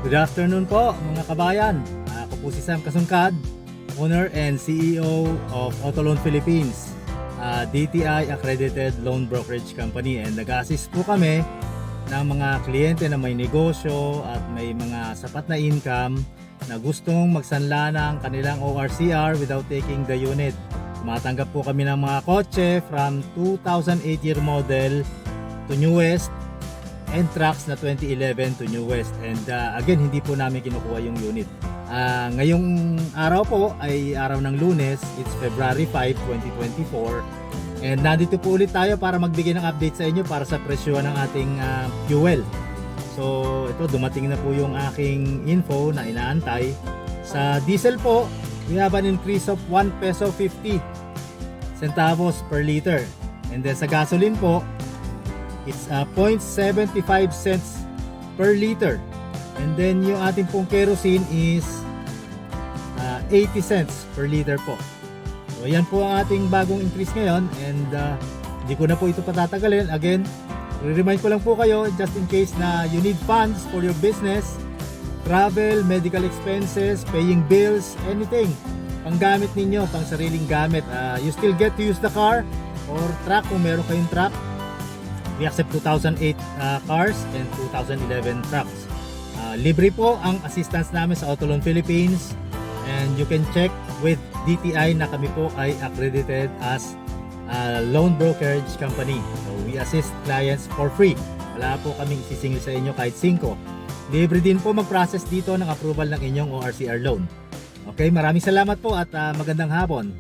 Good afternoon po mga kabayan. Ako po si Sam Kasungkad, owner and CEO of Auto Loan Philippines, DTI accredited loan brokerage company, and nag-assist po kami ng mga kliyente na may negosyo at may mga sapat na income na gustong magsanla ng kanilang ORCR without taking the unit. Tumatanggap po kami ng mga kotse from 2008 year model to newest and trucks na 2011 to newest, and again hindi po namin kinukuha yung unit. Ngayong araw po ay araw ng Lunes, it's February 5, 2024, and nandito po ulit tayo para magbigay ng update sa inyo para sa presyo ng ating fuel. So ito, dumating na po yung aking info na inaantay. Sa diesel po, we have an increase of 1 peso 50 centavos per liter, and then sa gasoline po, it's 0.75 cents per liter. And then yung ating pong kerosene is 80 cents per liter po. So yan po ang ating bagong increase ngayon, and hindi ko na po ito patatagalin. Again, remind ko lang po kayo just in case na you need funds for your business, travel, medical expenses, paying bills, anything, panggamit ninyo, pang sariling gamit. You still get to use the car or truck kung meron kayong truck. We accept 2008 cars and 2011 trucks. Libre po ang assistance namin sa Auto Loan Philippines, and you can check with DTI na kami po ay accredited as loan brokerage company. So we assist clients for free. Wala po kaming isisingil sa inyo kahit 5. Libre din po mag-process dito ng approval ng inyong ORCR loan. Okay, maraming salamat po at magandang hapon.